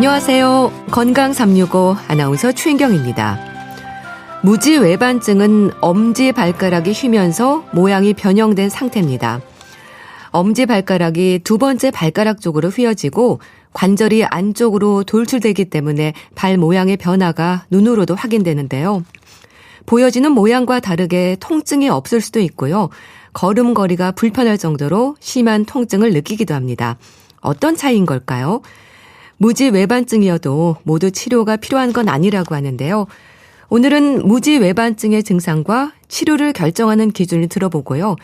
안녕하세요. 건강 365 아나운서 최인경입니다. 무지외반증은 엄지발가락이 휘면서 모양이 변형된 상태입니다. 엄지발가락이 두 번째 발가락 쪽으로 휘어지고 관절이 안쪽으로 돌출되기 때문에 발 모양의 변화가 눈으로도 확인되는데요. 보여지는 모양과 다르게 통증이 없을 수도 있고요. 걸음걸이가 불편할 정도로 심한 통증을 느끼기도 합니다. 어떤 차이인 걸까요? 무지외반증이어도 모두 치료가 필요한 건 아니라고 하는데요. 오늘은 무지외반증의 증상과 치료를 결정하는 기준을 들어보고요.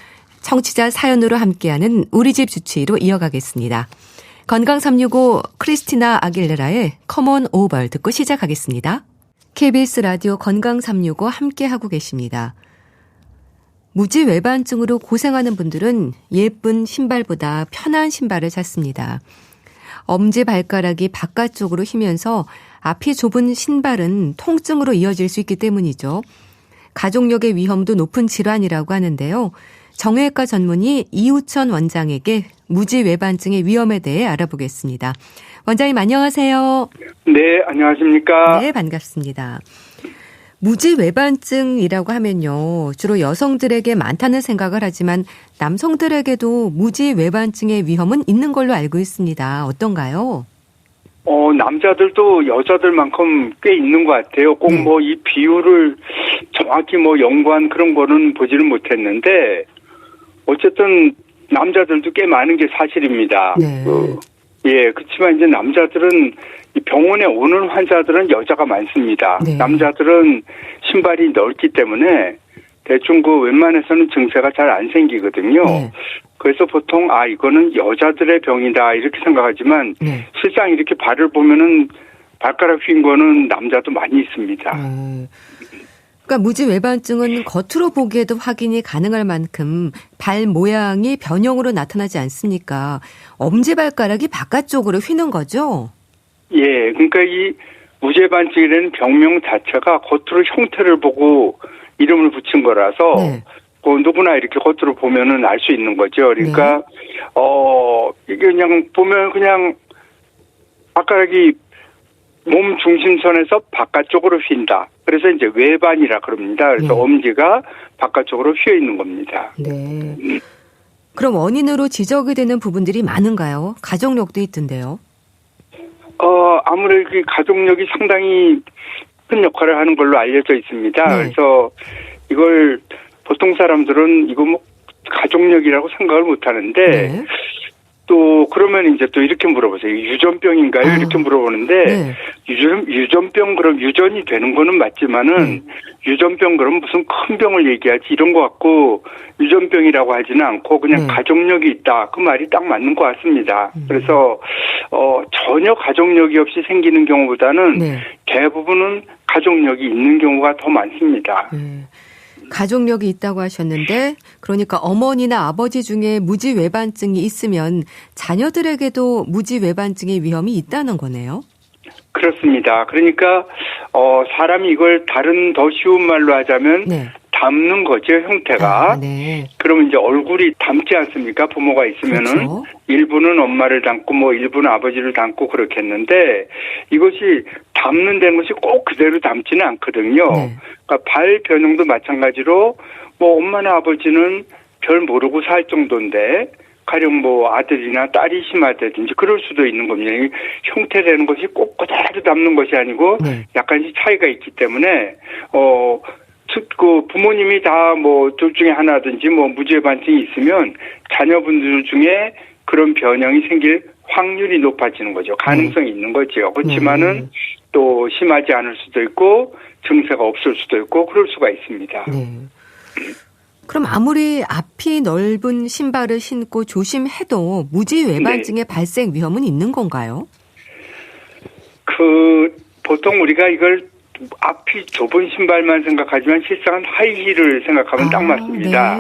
청취자 사연으로 함께하는 우리집 주치의로 이어가겠습니다. 건강 365 크리스티나 아길레라의 Come on over 듣고 시작하겠습니다. KBS 라디오 건강 365 함께하고 계십니다. 무지외반증으로 고생하는 분들은 예쁜 신발보다 편한 신발을 찾습니다. 엄지발가락이 바깥쪽으로 휘면서 앞이 좁은 신발은 통증으로 이어질 수 있기 때문이죠. 가족력의 위험도 높은 질환이라고 하는데요. 정형외과 전문의 이우천 원장에게 무지외반증의 위험에 대해 알아보겠습니다. 원장님 안녕하세요. 네, 안녕하십니까. 네, 반갑습니다. 무지외반증이라고 하면요. 주로 여성들에게 많다는 생각을 하지만 남성들에게도 무지외반증의 위험은 있는 걸로 알고 있습니다. 어떤가요? 남자들도 여자들만큼 꽤 있는 것 같아요. 꼭 네. 이 비율을 정확히 연구한 그런 거는 보지는 못했는데, 어쨌든 남자들도 꽤 많은 게 사실입니다. 네. 그렇지만 이제 남자들은 이 병원에 오는 환자들은 여자가 많습니다. 네. 남자들은 신발이 넓기 때문에 대충 웬만해서는 증세가 잘 안 생기거든요. 네. 그래서 보통 이거는 여자들의 병이다 이렇게 생각하지만 네. 실상 이렇게 발을 보면은 발가락 휜 거는 남자도 많이 있습니다. 그러니까 무지외반증은 겉으로 보기에도 확인이 가능할 만큼 발 모양이 변형으로 나타나지 않습니까? 엄지발가락이 바깥쪽으로 휘는 거죠? 예, 그러니까 이 무지외반증이라는 병명 자체가 겉으로 형태를 보고 이름을 붙인 거라서 네. 누구나 이렇게 겉으로 보면은 알 수 있는 거죠. 그러니까 이게 그냥 보면 그냥 발가락이 몸 중심선에서 바깥쪽으로 휜다. 그래서 이제 외반이라 그럽니다. 그래서 네. 엄지가 바깥쪽으로 휘어 있는 겁니다. 네. 그럼 원인으로 지적이 되는 부분들이 많은가요? 가족력도 있던데요. 아무래도 가족력이 상당히 큰 역할을 하는 걸로 알려져 있습니다. 네. 그래서 이걸 보통 사람들은 이거 가족력이라고 생각을 못 하는데, 네. 또 그러면 이제 또 이렇게 물어보세요. 유전병인가요? 이렇게 물어보는데, 네. 유전병 그럼 유전이 되는 거는 맞지만은 유전병 그럼 무슨 큰 병을 얘기하지 이런 거 갖고 유전병이라고 하지는 않고 그냥 가족력이 있다. 그 말이 딱 맞는 것 같습니다. 그래서 전혀 가족력이 없이 생기는 경우보다는 대부분은 가족력이 있는 경우가 더 많습니다. 가족력이 있다고 하셨는데 그러니까 어머니나 아버지 중에 무지외반증이 있으면 자녀들에게도 무지외반증의 위험이 있다는 거네요. 그렇습니다. 그러니까 사람이 이걸 다른 더 쉬운 말로 하자면 닮는 거죠, 형태가. 네. 그러면 이제 얼굴이 닮지 않습니까? 부모가 있으면은. 그렇죠. 일부는 엄마를 닮고 일부는 아버지를 닮고 그렇겠는데 이것이 닮는 것이 꼭 그대로 닮지는 않거든요. 그러니까 발 변형도 마찬가지로 엄마나 아버지는 별 모르고 살 정도인데 가령 아들이나 딸이 심하다든지 그럴 수도 있는 겁니다. 형태라는 것이 꼭 그대로 닮는 것이 아니고 약간씩 차이가 있기 때문에 부모님이 다 둘 중에 하나든지 무지외반증이 있으면 자녀분들 중에 그런 변형이 생길 확률이 높아지는 거죠. 가능성이 있는 거죠. 그렇지만은 또 심하지 않을 수도 있고 증세가 없을 수도 있고 그럴 수가 있습니다. 그럼 아무리 앞이 넓은 신발을 신고 조심해도 무지외반증의 발생 위험은 있는 건가요? 보통 우리가 이걸 앞이 좁은 신발만 생각하지만 실상은 하이힐을 생각하면 딱 맞습니다.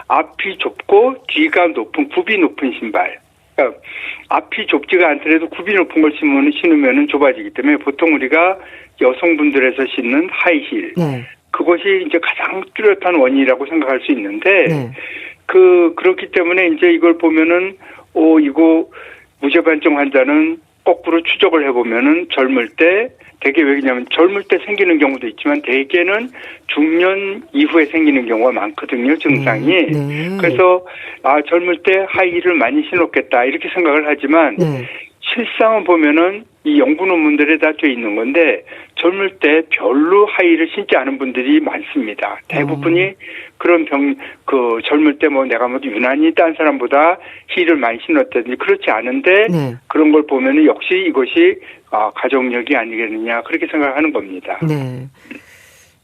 앞이 좁고 뒤가 굽이 높은 신발. 그러니까 앞이 좁지가 않더라도 굽이 높은 걸 신으면 좁아지기 때문에 보통 우리가 여성분들에서 신는 하이힐. 그것이 이제 가장 뚜렷한 원인이라고 생각할 수 있는데, 그렇기 때문에 이제 이걸 보면은, 이거 무죄반증 환자는 거꾸로 추적을 해보면은 젊을 때 대개 왜냐면 젊을 때 생기는 경우도 있지만 대개는 중년 이후에 생기는 경우가 많거든요, 증상이. 네. 그래서 젊을 때 하이힐을 많이 신었겠다 이렇게 생각을 하지만 네. 실상은 보면은 이 연구 논문들에 다 돼 있는 건데 젊을 때 별로 하이힐을 신지 않은 분들이 많습니다. 대부분이 그런 젊을 때 뭐 내가 뭐 유난히 딴 사람보다 힐을 많이 신었다든지 그렇지 않은데 네. 그런 걸 보면은 역시 이것이 가족력이 아니겠느냐 그렇게 생각하는 겁니다. 네.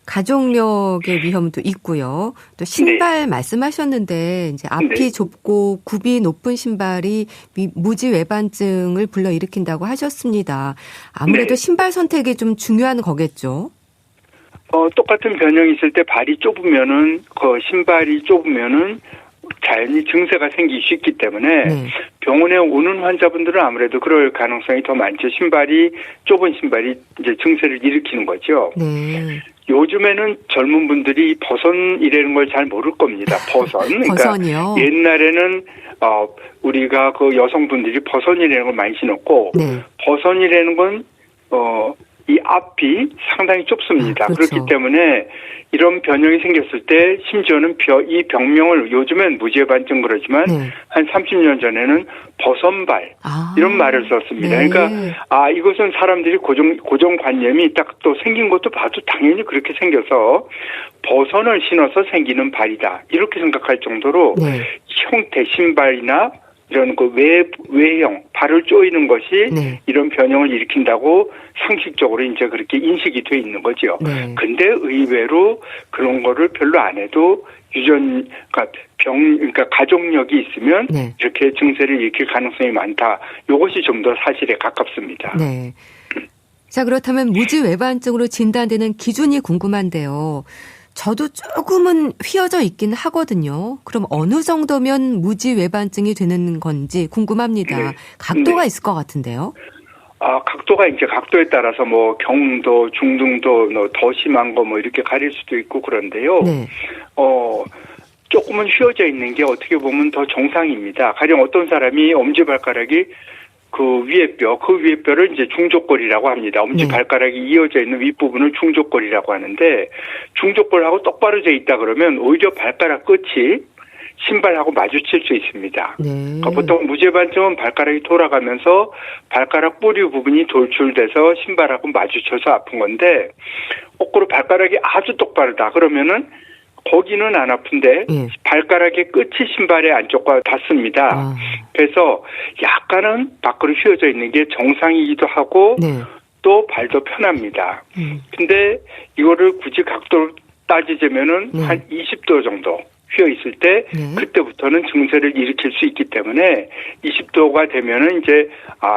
가족력의 위험도 있고요. 또 신발 네. 말씀하셨는데 이제 앞이 네. 좁고 굽이 높은 신발이 무지외반증을 불러일으킨다고 하셨습니다. 아무래도 네. 신발 선택이 좀 중요한 거겠죠. 똑같은 변형이 있을 때 발이 좁으면은 신발이 좁으면은 자연히 증세가 생기기 쉽기 때문에 네. 병원에 오는 환자분들은 아무래도 그럴 가능성이 더 많죠. 좁은 신발이 이제 증세를 일으키는 거죠. 네. 요즘에는 젊은 분들이 버선이라는 걸 잘 모를 겁니다. 버선. 그러니까 버선이요? 옛날에는 우리가 그 여성분들이 버선이라는 걸 많이 신었고 네. 버선이라는 건 이 앞이 상당히 좁습니다. 그렇죠. 그렇기 때문에 이런 변형이 생겼을 때 심지어는 이 병명을 요즘엔 무지외반증 그러지만 네. 한 30년 전에는 버선발 이런 말을 썼습니다. 네. 그러니까 이것은 사람들이 고정관념이 딱 또 생긴 것도 봐도 당연히 그렇게 생겨서 버선을 신어서 생기는 발이다 이렇게 생각할 정도로 네. 형태 신발이나 이런 외형, 발을 조이는 것이 네. 이런 변형을 일으킨다고 상식적으로 이제 그렇게 인식이 돼 있는 거죠. 네. 근데 의외로 그런 거를 별로 안 해도 그러니까 가족력이 있으면 네. 이렇게 증세를 일으킬 가능성이 많다. 이것이 좀 더 사실에 가깝습니다. 네. 자, 그렇다면 무지외반증으로 진단되는 기준이 궁금한데요. 저도 조금은 휘어져 있긴 하거든요. 그럼 어느 정도면 무지외반증이 되는 건지 궁금합니다. 네. 각도가 있을 것 같은데요. 각도가 이제 각도에 따라서 뭐 경도, 중등도, 더 심한 거 뭐 이렇게 가릴 수도 있고 그런데요. 네. 조금은 휘어져 있는 게 어떻게 보면 더 정상입니다. 가령 어떤 사람이 엄지발가락이 그 위에 뼈를 이제 중족골이라고 합니다. 엄지발가락이 이어져 있는 윗부분을 중족골이라고 하는데 중족골하고 똑바로 져 있다 그러면 오히려 발가락 끝이 신발하고 마주칠 수 있습니다. 네. 그러니까 보통 무지외반증은 발가락이 돌아가면서 발가락 뿌리 부분이 돌출돼서 신발하고 마주쳐서 아픈 건데 거꾸로 발가락이 아주 똑바르다 그러면은 거기는 안 아픈데 발가락의 끝이 신발의 안쪽과 닿습니다. 그래서 약간은 밖으로 휘어져 있는 게 정상이기도 하고 또 발도 편합니다. 근데 이거를 굳이 각도를 따지자면은 한 20도 정도 휘어 있을 때 그때부터는 증세를 일으킬 수 있기 때문에 20도가 되면은 이제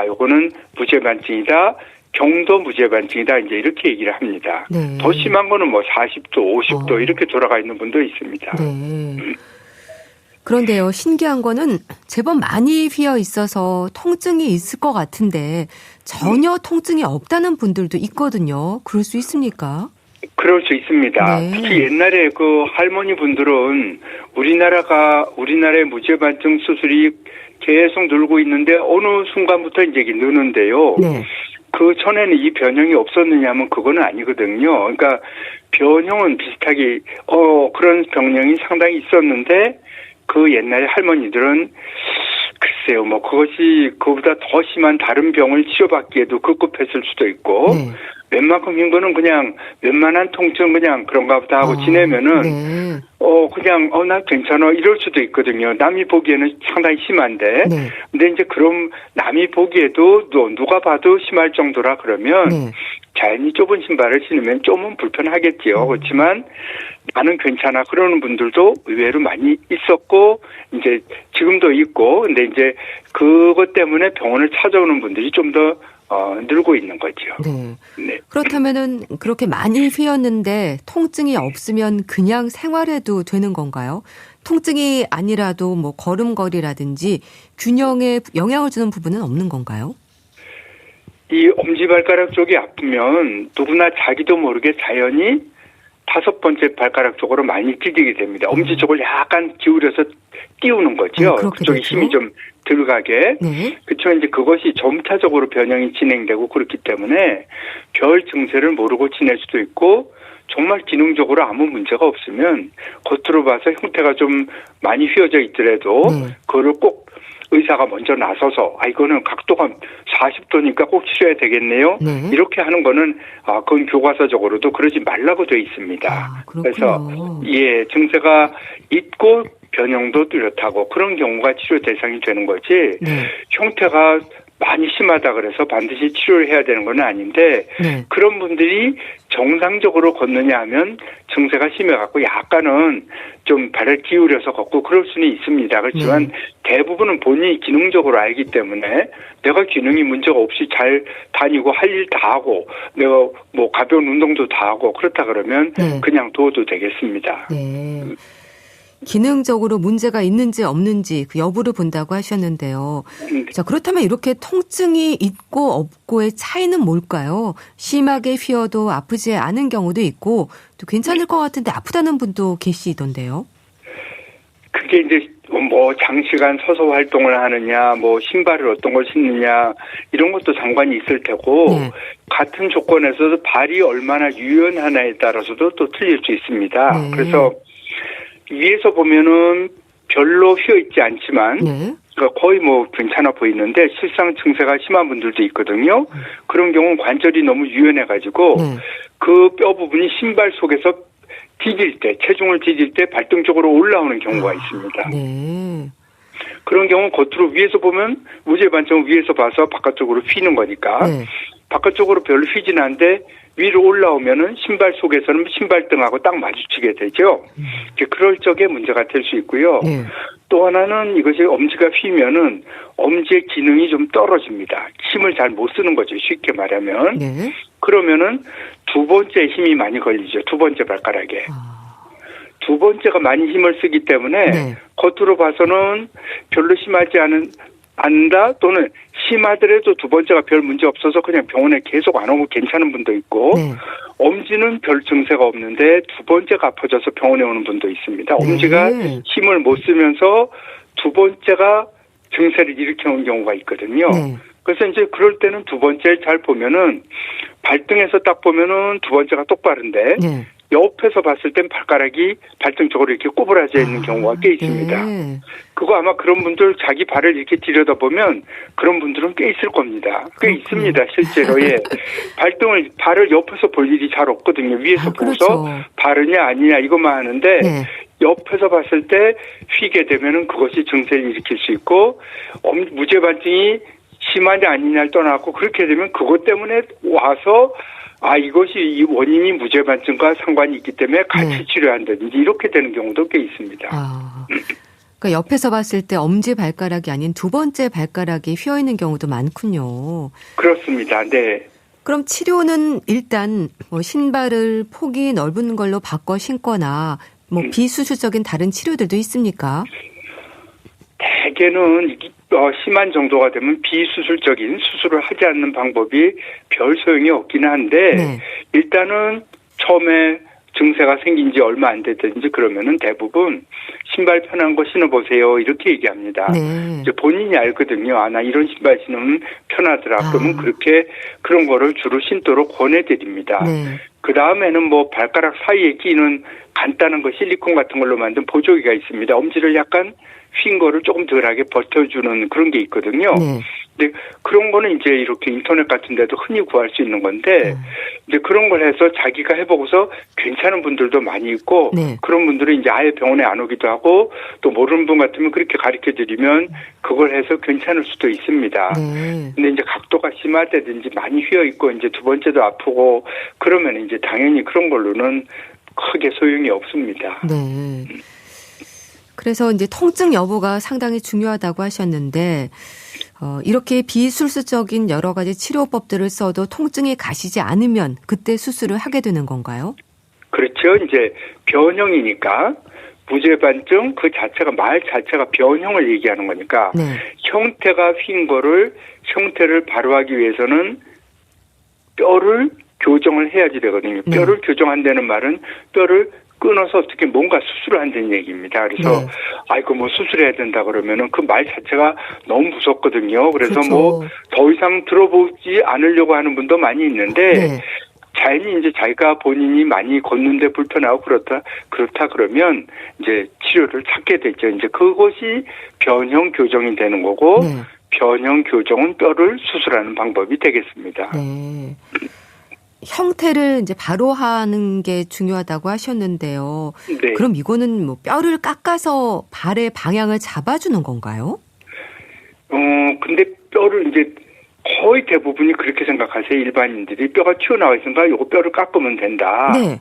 요거는 무지외반증이다. 경도 무지외반증이다 이제 이렇게 얘기를 합니다. 네. 더 심한 거는 뭐 40도, 50도 이렇게 돌아가 있는 분도 있습니다. 네. 그런데요, 신기한 거는 제법 많이 휘어 있어서 통증이 있을 것 같은데 전혀 통증이 없다는 분들도 있거든요. 그럴 수 있습니까? 그럴 수 있습니다. 네. 특히 옛날에 그 할머니 분들은 우리나라의 무지외반증 수술이 계속 늘고 있는데 어느 순간부터 이제 느는데요. 네. 그 전에는 이 변형이 없었느냐면 그거는 아니거든요. 그러니까 변형은 비슷하게 그런 병명이 상당히 있었는데 그 옛날에 할머니들은 글쎄요, 뭐 그것이 그보다 더 심한 다른 병을 치료받기에도 급급했을 수도 있고 웬만큼인 거는 그냥 웬만한 통증 그냥 그런가 보다 하고 지내면은 그냥 나 괜찮아 이럴 수도 있거든요. 남이 보기에는 상당히 심한데 근데 이제 그럼 남이 보기에도 누가 봐도 심할 정도라 그러면 자연히 좁은 신발을 신으면 좀은 불편하겠지요. 그렇지만 나는 괜찮아 그러는 분들도 의외로 많이 있었고 이제 지금도 있고 근데 이제 그것 때문에 병원을 찾아오는 분들이 좀 더 늘고 있는 거죠. 네. 그렇다면은 그렇게 많이 휘었는데 통증이 없으면 그냥 생활해도 되는 건가요? 통증이 아니라도 뭐 걸음걸이라든지 균형에 영향을 주는 부분은 없는 건가요? 이 엄지발가락 쪽이 아프면 누구나 자기도 모르게 자연히 5번째 발가락 쪽으로 많이 찢게 됩니다. 엄지 쪽을 약간 기울여서 띄우는 거죠. 그쪽에 힘이 좀 들어가게. 네. 그렇죠. 이제 그것이 점차적으로 변형이 진행되고 그렇기 때문에 별 증세를 모르고 지낼 수도 있고 정말 기능적으로 아무 문제가 없으면 겉으로 봐서 형태가 좀 많이 휘어져 있더라도 그거를 꼭 의사가 먼저 나서서 이거는 각도가 40도니까 꼭 치료해야 되겠네요. 네. 이렇게 하는 거는 그건 교과서적으로도 그러지 말라고 되어 있습니다. 그래서 증세가 있고 변형도 뚜렷하고 그런 경우가 치료 대상이 되는 거지. 형태가 많이 심하다 그래서 반드시 치료를 해야 되는 건 아닌데 그런 분들이 정상적으로 걷느냐 하면 증세가 심해갖고 약간은 좀 발을 기울여서 걷고 그럴 수는 있습니다. 그렇지만 대부분은 본인이 기능적으로 알기 때문에 내가 기능이 문제가 없이 잘 다니고 할 일 다 하고 내가 뭐 가벼운 운동도 다 하고 그렇다 그러면 그냥 둬도 되겠습니다. 네. 기능적으로 문제가 있는지 없는지 그 여부를 본다고 하셨는데요. 자, 그렇다면 이렇게 통증이 있고 없고의 차이는 뭘까요? 심하게 휘어도 아프지 않은 경우도 있고 또 괜찮을 것 같은데 아프다는 분도 계시던데요. 그게 이제 뭐 장시간 서서 활동을 하느냐, 뭐 신발을 어떤 걸 신느냐 이런 것도 상관이 있을 테고 같은 조건에서도 발이 얼마나 유연하냐에 따라서도 또 틀릴 수 있습니다. 그래서 위에서 보면은 별로 휘어있지 않지만 거의 뭐 괜찮아 보이는데 실상 증세가 심한 분들도 있거든요. 그런 경우는 관절이 너무 유연해가지고 그 뼈 부분이 신발 속에서 디딜 때, 체중을 디딜 때 발등 쪽으로 올라오는 경우가 있습니다. 그런 경우는 겉으로 위에서 보면 무죄반증은 위에서 봐서 바깥쪽으로 휘는 거니까 바깥쪽으로 별로 휘진 않은데 위로 올라오면은 신발 속에서는 신발등하고 딱 마주치게 되죠. 그럴 적에 문제가 될 수 있고요. 또 하나는 이것이 엄지가 휘면은 엄지의 기능이 좀 떨어집니다. 힘을 잘 못 쓰는 거죠. 쉽게 말하면. 그러면은 두 번째 힘이 많이 걸리죠. 두 번째 발가락에. 두 번째가 많이 힘을 쓰기 때문에 겉으로 봐서는 별로 심하지 않는다 또는 심하더라도 두 번째가 별 문제 없어서 그냥 병원에 계속 안 오고 괜찮은 분도 있고 엄지는 별 증세가 없는데 두 번째가 아파져서 병원에 오는 분도 있습니다. 엄지가 힘을 못 쓰면서 두 번째가 증세를 일으켜온 경우가 있거든요. 그래서 이제 그럴 때는 두 번째를 잘 보면은 발등에서 딱 보면은 두 번째가 똑바른데 옆에서 봤을 땐 발가락이 발등 쪽으로 이렇게 구부러져 있는 경우가 꽤 있습니다. 그거 아마 그런 분들 자기 발을 이렇게 들여다보면 그런 분들은 꽤 있을 겁니다. 꽤 있습니다. 실제로. 발을 옆에서 볼 일이 잘 없거든요. 위에서 보고서 바르냐 아니냐 이것만 하는데 옆에서 봤을 때 휘게 되면은 그것이 증세를 일으킬 수 있고 무죄반증이 심하냐 아니냐를 떠나고 그렇게 되면 그것 때문에 와서 이것이 이 원인이 무죄반증과 상관이 있기 때문에 같이 치료한다든지 이렇게 되는 경우도 꽤 있습니다. 그러니까 옆에서 봤을 때 엄지 발가락이 아닌 두 번째 발가락이 휘어있는 경우도 많군요. 그렇습니다. 네. 그럼 치료는 일단 뭐 신발을 폭이 넓은 걸로 바꿔 신거나 뭐 비수술적인 다른 치료들도 있습니까? 대개는 심한 정도가 되면 비수술적인 수술을 하지 않는 방법이 별 소용이 없긴 한데 일단은 처음에 증세가 생긴 지 얼마 안 됐든지 그러면은 대부분 신발 편한 거 신어보세요 이렇게 얘기합니다. 이제 본인이 알거든요. 나 이런 신발 신으면 편하더라. 그러면 그런 거를 주로 신도록 권해드립니다. 그 다음에는 뭐 발가락 사이에 끼는 간단한 거 실리콘 같은 걸로 만든 보조기가 있습니다. 엄지를 약간 휜 거를 조금 덜하게 버텨주는 그런 게 있거든요. 근데 그런 거는 이제 이렇게 인터넷 같은 데도 흔히 구할 수 있는 건데 이제 그런 걸 해서 자기가 해보고서 괜찮은 분들도 많이 있고 그런 분들은 이제 아예 병원에 안 오기도 하고 또 모르는 분 같으면 그렇게 가르쳐 드리면 그걸 해서 괜찮을 수도 있습니다. 근데 이제 각도가 심하다든지 많이 휘어 있고 이제 두 번째도 아프고 그러면 이제 당연히 그런 걸로는 크게 소용이 없습니다. 그래서 이제 통증 여부가 상당히 중요하다고 하셨는데 이렇게 비수술적인 여러 가지 치료법들을 써도 통증이 가시지 않으면 그때 수술을 하게 되는 건가요? 그렇죠. 이제 변형이니까 무죄반증 그 자체가 말 자체가 변형을 얘기하는 거니까 형태가 휜 거를 형태를 바로 하기 위해서는 뼈를 교정을 해야지 되거든요. 네. 뼈를 교정한다는 말은 뼈를 끊어서 어떻게 뭔가 수술을 한다는 얘기입니다. 그래서 네. 아이고 뭐 수술해야 된다 그러면은 그 말 자체가 너무 무섭거든요. 그래서 그렇죠. 뭐 더 이상 들어보지 않으려고 하는 분도 많이 있는데 네. 자연히 이제 자기가 본인이 많이 걷는데 불편하고 그렇다 그러면 이제 치료를 찾게 되죠. 이제 그것이 변형 교정이 되는 거고 네. 변형 교정은 뼈를 수술하는 방법이 되겠습니다. 네. 형태를 이제 바로 하는 게 중요하다고 하셨는데요. 네. 그럼 이거는 뭐 뼈를 깎아서 발의 방향을 잡아주는 건가요? 근데 뼈를 이제 거의 대부분이 그렇게 생각하세요. 일반인들이 뼈가 튀어나와 있으니까 요거 뼈를 깎으면 된다. 네.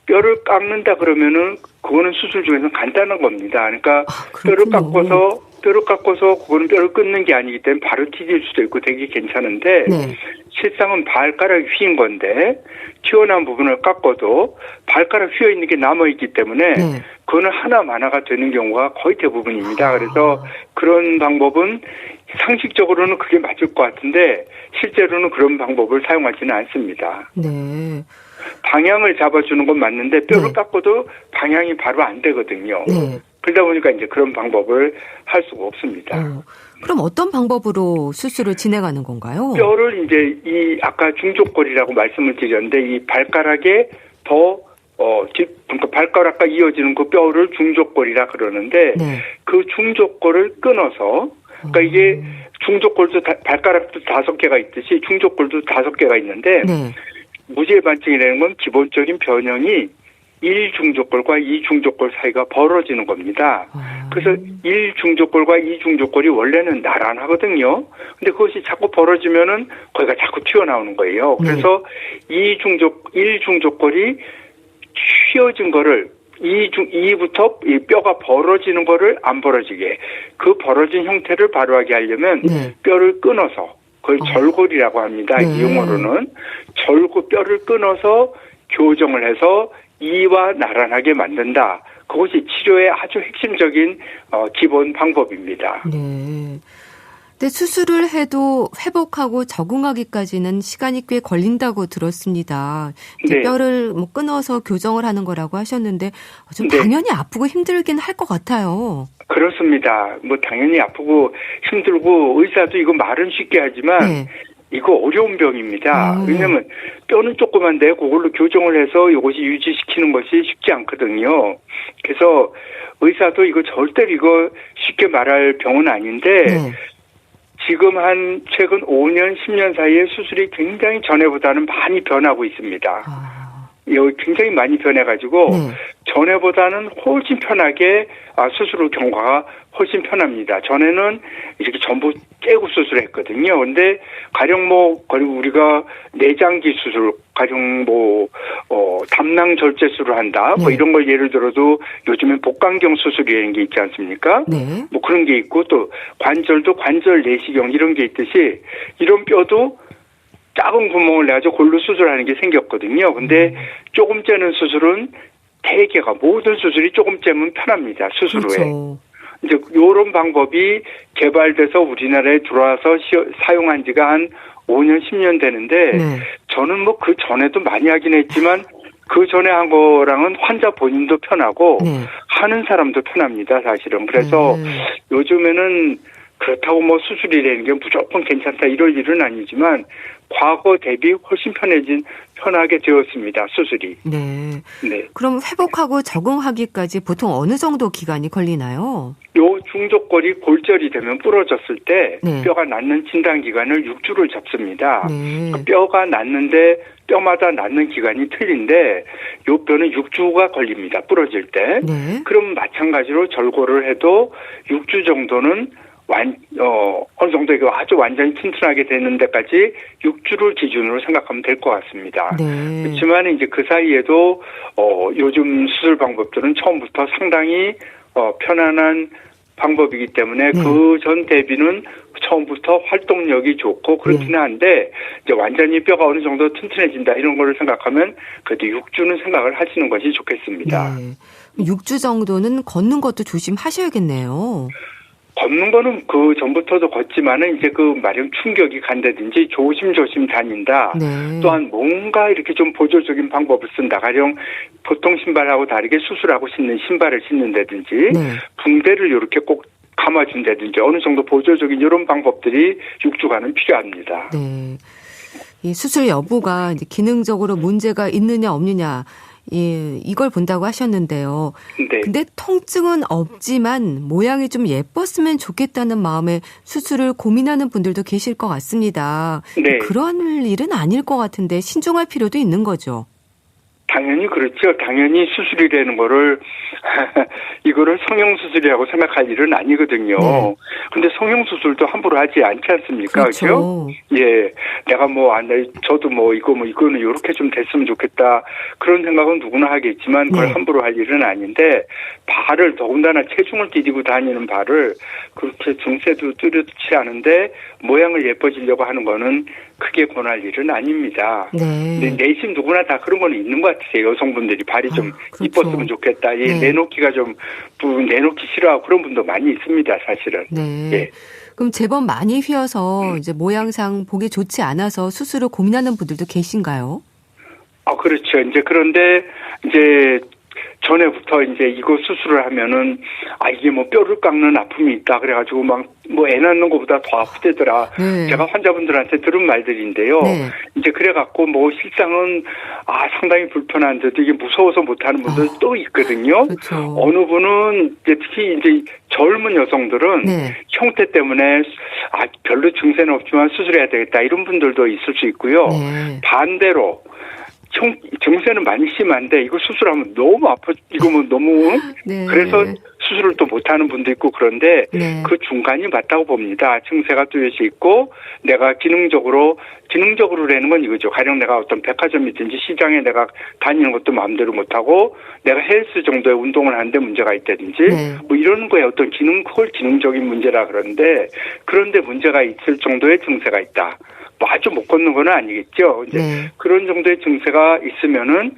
뼈를 깎는다 그러면은 그거는 수술 중에서 간단한 겁니다. 그러니까 그렇군요. 뼈를 깎아서 그거는 뼈를 끊는 게 아니기 때문에 바로 튀길 수도 있고 되게 괜찮은데 네. 실상은 발가락이 휘인 건데 튀어나온 부분을 깎아도 발가락 휘어 있는 게 남아 있기 때문에 네. 그거는 하나만화가 되는 경우가 거의 대부분입니다. 그래서 그런 방법은 상식적으로는 그게 맞을 것 같은데 실제로는 그런 방법을 사용하지는 않습니다. 네. 방향을 잡아주는 건 맞는데 뼈를 네. 깎아도 방향이 바로 안 되거든요. 네. 그러다 보니까 이제 그런 방법을 할 수가 없습니다. 그럼 어떤 방법으로 수술을 진행하는 건가요? 뼈를 이제 이 아까 중족골이라고 말씀을 드렸는데 이 발가락에 그러니까 발가락과 이어지는 그 뼈를 중족골이라 그러는데 네. 그 중족골을 끊어서 그러니까 이게 중족골도 발가락도 5개가 있듯이 중족골도 5개가 있는데 네. 무죄반증이라는 건 기본적인 변형이 1중족골과 2중족골 사이가 벌어지는 겁니다. 그래서 1중족골과 2중족골이 원래는 나란하거든요. 근데 그것이 자꾸 벌어지면은 거기가 자꾸 튀어나오는 거예요. 그래서 1중족골이 휘어진 거를 2부터 이 뼈가 벌어지는 거를 안 벌어지게 그 벌어진 형태를 바로하게 하려면 네. 뼈를 끊어서 그걸 절골이라고 합니다. 네. 이 용어로는 뼈를 끊어서 교정을 해서 이와 나란하게 만든다. 그것이 치료의 아주 핵심적인 기본 방법입니다. 네. 근데 수술을 해도 회복하고 적응하기까지는 시간이 꽤 걸린다고 들었습니다. 이제 네. 뼈를 뭐 끊어서 교정을 하는 거라고 하셨는데 좀 네. 당연히 아프고 힘들긴 할 것 같아요. 그렇습니다. 뭐 당연히 아프고 힘들고 의사도 이거 말은 쉽게 하지만 네. 이거 어려운 병입니다. 왜냐하면 뼈는 조그만데 그걸로 교정을 해서 이것이 유지시키는 것이 쉽지 않거든요. 그래서 의사도 이거 절대로 이거 쉽게 말할 병은 아닌데 네. 지금 한 최근 5년, 10년 사이에 수술이 굉장히 전에보다는 많이 변하고 있습니다. 여기 굉장히 많이 변해가지고 네. 전에보다는 훨씬 편하게 수술 후 경과가 훨씬 편합니다. 전에는 이렇게 전부 깨고 수술했거든요. 근데 가령 그리고 우리가 내장기 수술, 가령 담낭 절제술을 한다. 네. 이런 걸 예를 들어도 요즘엔 복강경 수술이라는 게 있지 않습니까? 네. 그런 게 있고 또 관절도 관절 내시경 이런 게 있듯이 이런 뼈도 작은 구멍을 내가지고 골로 수술하는 게 생겼거든요. 근데 조금 째는 수술은 대개가 모든 수술이 조금 째면 편합니다. 수술 후에. 그렇죠. 이제 요런 방법이 개발돼서 우리나라에 들어와서 사용한 지가 한 5년, 10년 되는데 네. 저는 그 전에도 많이 하긴 했지만 그 전에 한 거랑은 환자 본인도 편하고 네. 하는 사람도 편합니다. 사실은. 그래서 요즘에는 그렇다고 수술이라는 게 무조건 괜찮다 이럴 일은 아니지만 과거 대비 훨씬 편하게 되었습니다. 수술이. 네. 네. 그럼 회복하고 적응하기까지 보통 어느 정도 기간이 걸리나요? 요 중족골이 골절이 되면 부러졌을 때 네. 뼈가 낫는 진단 기간을 6주를 잡습니다. 네. 뼈가 낫는데 뼈마다 낫는 기간이 틀린데 요 뼈는 6주가 걸립니다. 부러질 때. 네. 그럼 마찬가지로 절골을 해도 6주 정도는 어느 정도 이거 아주 완전히 튼튼하게 되는 데까지 6주를 기준으로 생각하면 될 것 같습니다. 네. 그렇지만 이제 그 사이에도 요즘 수술 방법들은 처음부터 상당히 편안한 방법이기 때문에 그 전 대비는 처음부터 활동력이 좋고 그렇기는 한데 이제 완전히 뼈가 어느 정도 튼튼해진다 이런 거를 생각하면 그래도 6주는 생각을 하시는 것이 좋겠습니다. 네. 6주 정도는 걷는 것도 조심하셔야겠네요. 걷는 거는 그 전부터도 걷지만은 이제 그 마령 충격이 간다든지 조심조심 다닌다. 네. 또한 뭔가 이렇게 좀 보조적인 방법을 쓴다. 가령 보통 신발하고 다르게 수술하고 신는 신발을 신는다든지 네. 붕대를 이렇게 꼭 감아준다든지 어느 정도 보조적인 이런 방법들이 6주간은 필요합니다. 네. 이 수술 여부가 이제 기능적으로 문제가 있느냐 없느냐 이걸 본다고 하셨는데요. 네. 근데 통증은 없지만 모양이 좀 예뻤으면 좋겠다는 마음에 수술을 고민하는 분들도 계실 것 같습니다. 네. 그런 일은 아닐 것 같은데 신중할 필요도 있는 거죠. 당연히 그렇죠. 당연히 수술이라는 거를 이거를 성형수술이라고 생각할 일은 아니거든요. 네. 근데 성형수술도 함부로 하지 않지 않습니까? 그렇죠. 예. 내가 저도 이거는 이렇게 좀 됐으면 좋겠다. 그런 생각은 누구나 하겠지만 그걸 네. 함부로 할 일은 아닌데 발을 더군다나 체중을 디디고 다니는 발을 그렇게 중세도 뚜렷지 않은데 모양을 예뻐지려고 하는 거는 크게 권할 일은 아닙니다. 네. 근데 내심 누구나 다 그런 거는 있는 것 같아요. 여성분들이 발이 좀 그렇죠. 이뻤으면 좋겠다. 예, 네. 내놓기가 좀 내놓기 싫어하고 그런 분도 많이 있습니다. 사실은. 네. 예. 그럼 제법 많이 휘어서 이제 모양상 보기 좋지 않아서 수술을 고민하는 분들도 계신가요? 그렇죠. 이제 그런데 이제 전에부터 이제 이거 수술을 하면은 이게 뼈를 깎는 아픔이 있다 그래가지고 애 낳는 것보다 더 아프대더라. 네. 제가 환자분들한테 들은 말들인데요. 네. 이제 그래갖고 실상은 상당히 불편한데도 이게 무서워서 못하는 분들 또 있거든요. 그렇죠. 어느 분은 이제 특히 이제 젊은 여성들은 네. 형태 때문에 별로 증세는 없지만 수술해야 되겠다 이런 분들도 있을 수 있고요. 네. 반대로 증세는 많이 심한데 이거 수술하면 너무 아파. 이거 너무 네. 그래서 수술을 또 못하는 분도 있고 그런데 네. 그 중간이 맞다고 봅니다. 증세가 뚜렷이 있고 내가 기능적으로라는 건 이거죠. 가령 내가 어떤 백화점이든지 시장에 내가 다니는 것도 마음대로 못하고 내가 헬스 정도의 운동을 하는데 문제가 있다든지 네. 이런 거에 어떤 기능적인 문제라 그런데 문제가 있을 정도의 증세가 있다. 아주 못 걷는 건 아니겠죠. 이제 네. 그런 정도의 증세가 있으면은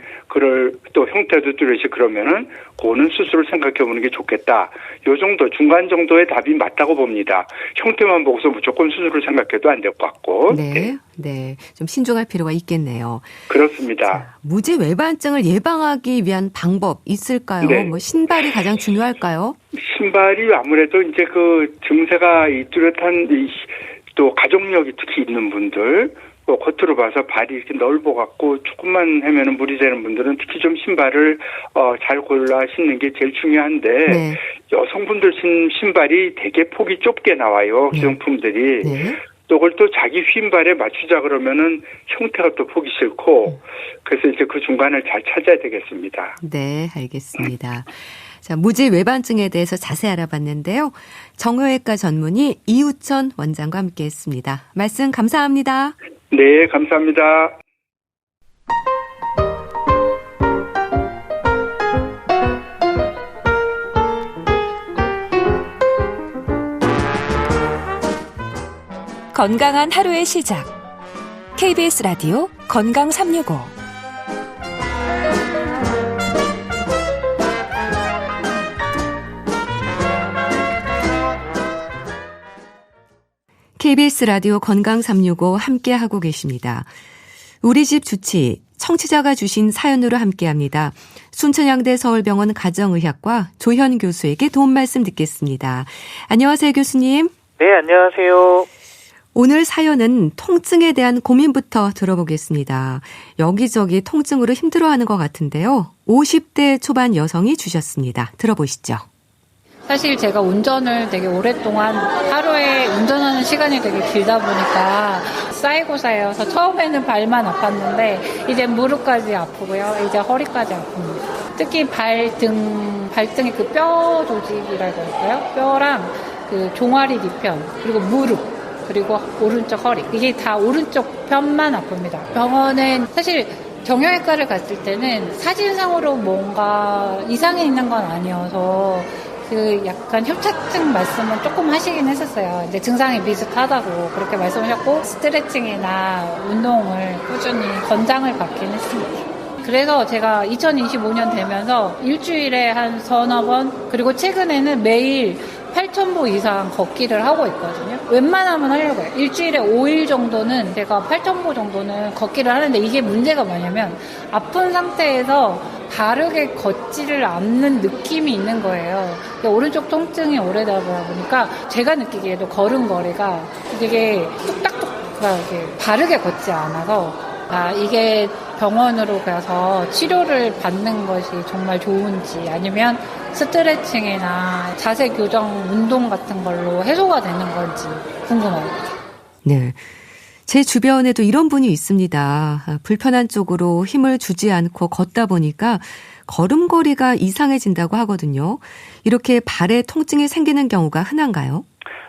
또 형태도 뚜렷이 그러면은 그거는 수술을 생각해 보는 게 좋겠다. 요 정도 중간 정도의 답이 맞다고 봅니다. 형태만 보고서 무조건 수술을 생각해도 안 될 것 같고. 네. 네. 좀 신중할 필요가 있겠네요. 그렇습니다. 자, 무지 외반증을 예방하기 위한 방법 있을까요? 네. 신발이 가장 중요할까요? 신발이 아무래도 이제 그 증세가 뚜렷한 또 가족력이 특히 있는 분들, 겉으로 봐서 발이 이렇게 넓어갖고 조금만 하면은 무리 되는 분들은 특히 좀 신발을 잘 골라 신는 게 제일 중요한데 네. 여성분들 신발이 되게 폭이 좁게 나와요. 네. 기성품들이. 네. 또 그걸 또 자기 휜발에 맞추자 그러면은 형태가 또 보기 싫고 그래서 이제 그 중간을 잘 찾아야 되겠습니다. 네, 알겠습니다. 자, 무지 외반증에 대해서 자세히 알아봤는데요. 정형외과 전문의 이우천 원장과 함께했습니다. 말씀 감사합니다. 네, 감사합니다. 건강한 하루의 시작. KBS 라디오 건강 365. KBS 라디오 건강 365 함께하고 계십니다. 우리 집 주치 청취자가 주신 사연으로 함께합니다. 순천향대 서울병원 가정의학과 조현 교수에게 도움 말씀 듣겠습니다. 안녕하세요, 교수님. 네, 안녕하세요. 오늘 사연은 통증에 대한 고민부터 들어보겠습니다. 여기저기 통증으로 힘들어하는 것 같은데요. 50대 초반 여성이 주셨습니다. 들어보시죠. 사실 제가 운전을 되게 오랫동안 하루에 운전하는 시간이 되게 길다 보니까 쌓이고 쌓여서 처음에는 발만 아팠는데 이제 무릎까지 아프고요. 이제 허리까지 아픕니다. 특히 발등의 그 뼈 조직이라고 할까요? 뼈랑 그 종아리 뒤편 그리고 무릎 그리고 오른쪽 허리 이게 다 오른쪽 편만 아픕니다. 병원은 사실 정형외과를 갔을 때는 사진상으로 뭔가 이상이 있는 건 아니어서 그 약간 협착증 말씀은 조금 하시긴 했었어요. 근데 증상이 비슷하다고 그렇게 말씀하셨고 스트레칭이나 운동을 꾸준히 권장을 받긴 했습니다. 그래서 제가 2025년 되면서 일주일에 한 서너 번 그리고 최근에는 매일 8,000보 이상 걷기를 하고 있거든요. 웬만하면 하려고 해요. 일주일에 5일 정도는 제가 8,000보 정도는 걷기를 하는데 이게 문제가 뭐냐면 아픈 상태에서 바르게 걷지를 않는 느낌이 있는 거예요. 오른쪽 통증이 오래되다 보니까 제가 느끼기에도 걸음걸이가 되게 뚝딱뚝 이렇게 바르게 걷지 않아서 이게 병원으로 가서 치료를 받는 것이 정말 좋은지 아니면 스트레칭이나 자세 교정 운동 같은 걸로 해소가 되는 건지 궁금합니다. 네. 제 주변에도 이런 분이 있습니다. 불편한 쪽으로 힘을 주지 않고 걷다 보니까 걸음걸이가 이상해진다고 하거든요. 이렇게 발에 통증이 생기는 경우가 흔한가요?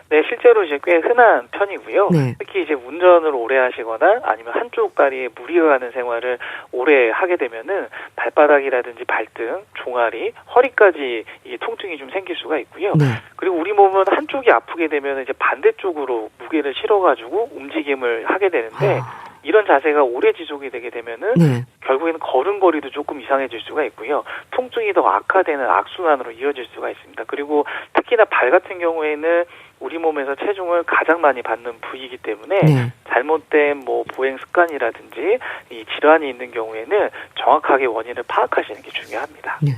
네, 실제로 이제 꽤 흔한 편이고요. 네. 특히 이제 운전을 오래 하시거나 아니면 한쪽 다리에 무리가 가는 생활을 오래 하게 되면은 발바닥이라든지 발등, 종아리, 허리까지 이 통증이 좀 생길 수가 있고요. 네. 그리고 우리 몸은 한쪽이 아프게 되면 이제 반대쪽으로 무게를 실어가지고 움직임을 하게 되는데 이런 자세가 오래 지속이 되게 되면은 네. 결국에는 걸음걸이도 조금 이상해질 수가 있고요. 통증이 더 악화되는 악순환으로 이어질 수가 있습니다. 그리고 특히나 발 같은 경우에는 우리 몸에서 체중을 가장 많이 받는 부위이기 때문에 네. 잘못된 보행 습관이라든지 이 질환이 있는 경우에는 정확하게 원인을 파악하시는 게 중요합니다. 네.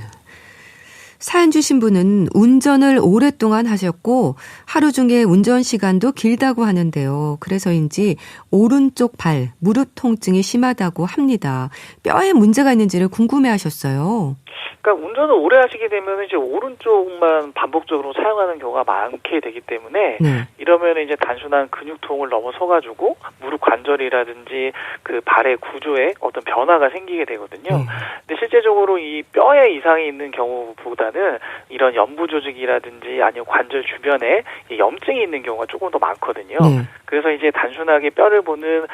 사연 주신 분은 운전을 오랫동안 하셨고 하루 중에 운전 시간도 길다고 하는데요. 그래서인지 오른쪽 발, 무릎 통증이 심하다고 합니다. 뼈에 문제가 있는지를 궁금해하셨어요. 그러니까 운전을 오래 하시게 되면 이제 오른쪽만 반복적으로 사용하는 경우가 많게 되기 때문에 네. 이러면 이제 단순한 근육통을 넘어서가지고 무릎 관절이라든지 그 발의 구조에 어떤 변화가 생기게 되거든요. 근데 실제적으로 이 뼈에 이상이 있는 경우보다는 이런 연부 조직이라든지 아니면 관절 주변에 염증이 있는 경우가 조금 더 많거든요. 네. 그래서 이제 단순하게 뼈를 보는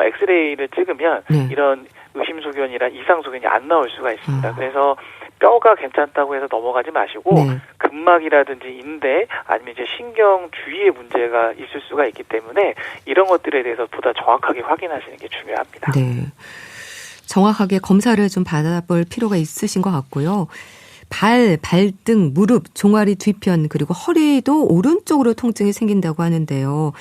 엑스레이를 찍으면 네. 이런 의심소견이나 이상소견이 안 나올 수가 있습니다. 그래서 뼈가 괜찮다고 해서 넘어가지 마시고 네. 근막이라든지 인대 아니면 이제 신경 주위에 문제가 있을 수가 있기 때문에 이런 것들에 대해서 보다 정확하게 확인하시는 게 중요합니다. 네. 정확하게 검사를 좀 받아볼 필요가 있으신 것 같고요. 발, 발등, 무릎, 종아리 뒤편 그리고 허리도 오른쪽으로 통증이 생긴다고 하는데요.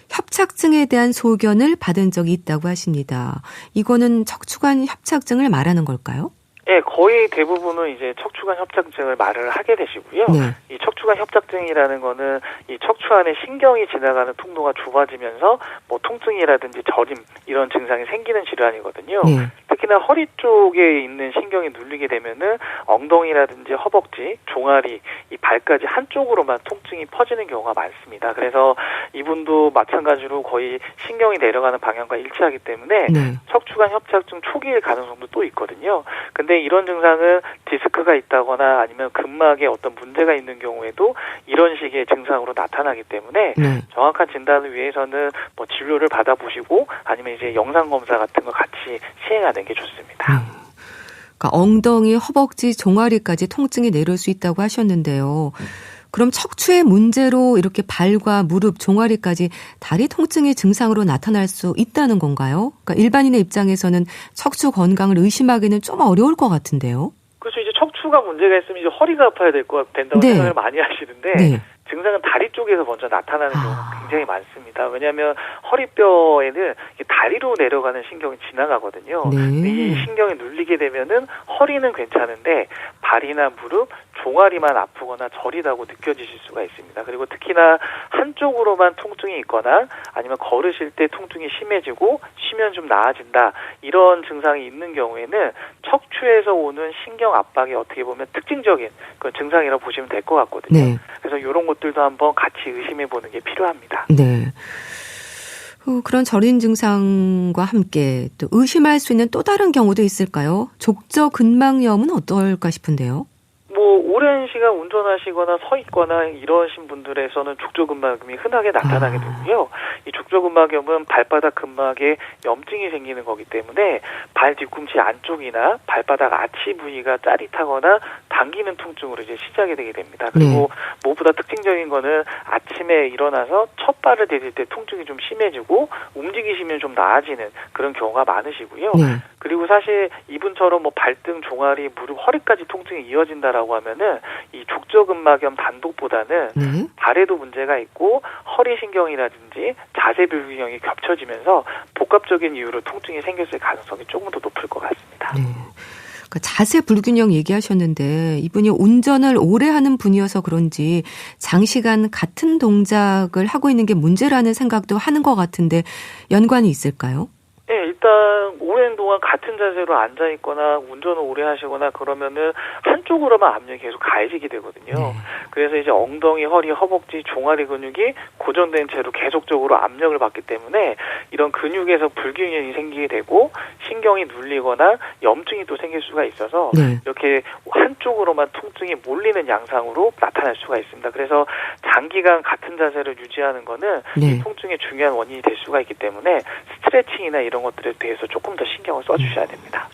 협착증에 대한 소견을 받은 적이 있다고 하십니다. 이거는 척추관 협착증을 말하는 걸까요? 네, 거의 대부분은 이제 척추관 협착증을 말을 하게 되시고요. 네. 이 척추관 협착증이라는 거는 이 척추 안에 신경이 지나가는 통로가 좁아지면서 통증이라든지 저림 이런 증상이 생기는 질환이거든요. 네. 특히나 허리 쪽에 있는 신경이 눌리게 되면은 엉덩이라든지 허벅지, 종아리, 이 발까지 한쪽으로만 통증이 퍼지는 경우가 많습니다. 그래서 이분도 마찬가지로 거의 신경이 내려가는 방향과 일치하기 때문에 네. 척추관 협착증 초기일 가능성도 또 있거든요. 근데 이런 증상은 디스크가 있다거나 아니면 근막에 어떤 문제가 있는 경우에도 이런 식의 증상으로 나타나기 때문에 네. 정확한 진단을 위해서는 진료를 받아보시고 아니면 이제 영상 검사 같은 거 같이 시행하는 게 좋습니다. 그러니까 엉덩이, 허벅지, 종아리까지 통증이 내려올 수 있다고 하셨는데요. 그럼 척추의 문제로 이렇게 발과 무릎, 종아리까지 다리 통증의 증상으로 나타날 수 있다는 건가요? 그러니까 일반인의 입장에서는 척추 건강을 의심하기는 좀 어려울 것 같은데요. 그렇죠. 이제 척추가 문제가 있으면 이제 허리가 아파야 된다고 네. 생각을 많이 하시는데 네. 증상은 다리 쪽에서 먼저 나타나는 경우가 굉장히 많습니다. 왜냐하면 허리뼈에는 다리로 내려가는 신경이 지나가거든요. 네. 이 신경이 눌리게 되면은 허리는 괜찮은데 발이나 무릎, 종아리만 아프거나 저리다고 느껴지실 수가 있습니다. 그리고 특히나 한쪽으로만 통증이 있거나 아니면 걸으실 때 통증이 심해지고 쉬면 좀 나아진다 이런 증상이 있는 경우에는 척추에서 오는 신경 압박이 어떻게 보면 특징적인 그런 증상이라고 보시면 될 것 같거든요. 네. 그래서 이런 것들도 한번 같이 의심해 보는 게 필요합니다. 네. 그런 저린 증상과 함께 또 의심할 수 있는 또 다른 경우도 있을까요? 족저 근막염은 어떨까 싶은데요. 오랜 시간 운전하시거나 서 있거나 이러신 분들에서는 족저근막염이 흔하게 나타나게 되고요. 이 족저근막염은 발바닥 근막에 염증이 생기는 거기 때문에 발 뒤꿈치 안쪽이나 발바닥 아치 부위가 짜릿하거나 당기는 통증으로 이제 시작이 되게 됩니다. 그리고 무엇보다 특징적인 거는 아침에 일어나서 첫 발을 디딜 때 통증이 좀 심해지고 움직이시면 좀 나아지는 그런 경우가 많으시고요. 그리고 사실 이분처럼 뭐 발등, 종아리, 무릎, 허리까지 통증이 이어진다라고 하면은 이 족저근막염 단독보다는 발에도 문제가 있고 허리 신경이라든지 자세 불균형이 겹쳐지면서 복합적인 이유로 통증이 생겼을 가능성이 조금 더 높을 것 같습니다. 그러니까 자세 불균형 얘기하셨는데 이분이 운전을 오래 하는 분이어서 그런지 장시간 같은 동작을 하고 있는 게 문제라는 생각도 하는 것 같은데 연관이 있을까요? 네, 일단 오랜 동안 같은 자세로 앉아 있거나 운전을 오래 하시거나 그러면은 한쪽으로만 압력이 계속 가해지게 되거든요. 그래서 이제 엉덩이, 허리, 허벅지, 종아리 근육이 고정된 채로 계속적으로 압력을 받기 때문에 이런 근육에서 불균형이 생기게 되고 신경이 눌리거나 염증이 또 생길 수가 있어서 이렇게 한쪽으로만 통증이 몰리는 양상으로 나타날 수가 있습니다. 그래서 장기간 같은 자세를 유지하는 거는 이 통증의 중요한 원인이 될 수가 있기 때문에 스트레칭이나 이런 것들에 대해서 조금 더 신경을 써주셔야 됩니다.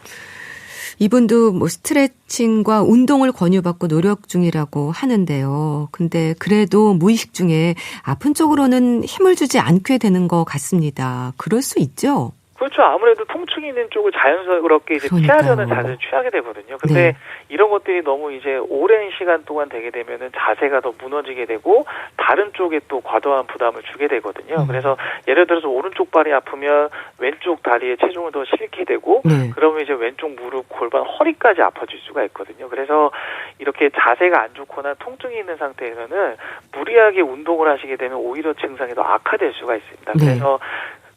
이분도 뭐 스트레칭과 운동을 권유받고 노력 중이라고 하는데요. 근데 그래도 무의식 중에 아픈 쪽으로는 힘을 주지 않게 되는 것 같습니다. 그럴 수 있죠? 그렇죠. 아무래도 통증이 있는 쪽을 자연스럽게 이제 피하려는 자세를 취하게 되거든요. 근데 이런 것들이 너무 이제 오랜 시간 동안 되게 되면은 자세가 더 무너지게 되고 다른 쪽에 또 과도한 부담을 주게 되거든요. 그래서 예를 들어서 오른쪽 발이 아프면 왼쪽 다리에 체중을 더 실게 되고 그러면 이제 왼쪽 무릎, 골반, 허리까지 아파질 수가 있거든요. 그래서 이렇게 자세가 안 좋거나 통증이 있는 상태에서는 무리하게 운동을 하시게 되면 오히려 증상이 더 악화될 수가 있습니다. 그래서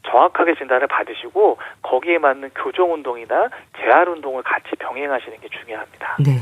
정확하게 진단을 받으시고 거기에 맞는 교정 운동이나 재활 운동을 같이 병행하시는 게 중요합니다. 네.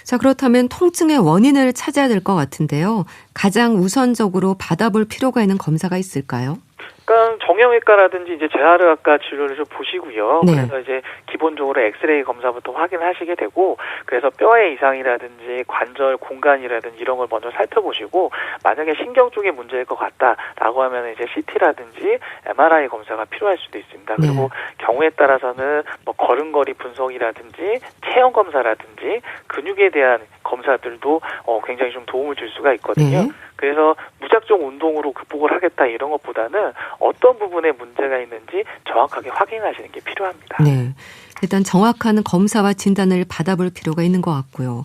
자, 그렇다면 통증의 원인을 찾아야 될 것 같은데요. 가장 우선적으로 받아볼 필요가 있는 검사가 있을까요? 그러니까 정형외과라든지 이제 재활의학과 진료를 좀 보시고요. 그래서 이제 기본적으로 엑스레이 검사부터 확인하시게 되고, 그래서 뼈의 이상이라든지 관절 공간이라든지 이런 걸 먼저 살펴보시고, 만약에 신경 쪽에 문제일 것 같다라고 하면 이제 CT라든지 MRI 검사가 필요할 수도 있습니다. 그리고 경우에 따라서는 뭐 걸음걸이 분석이라든지 체형 검사라든지 근육에 대한 검사들도 굉장히 좀 도움을 줄 수가 있거든요. 그래서 무작정 운동으로 극복을 하겠다 이런 것보다는 어떤 부분에 문제가 있는지 정확하게 확인하시는 게 필요합니다. 네, 일단 정확한 검사와 진단을 받아볼 필요가 있는 것 같고요.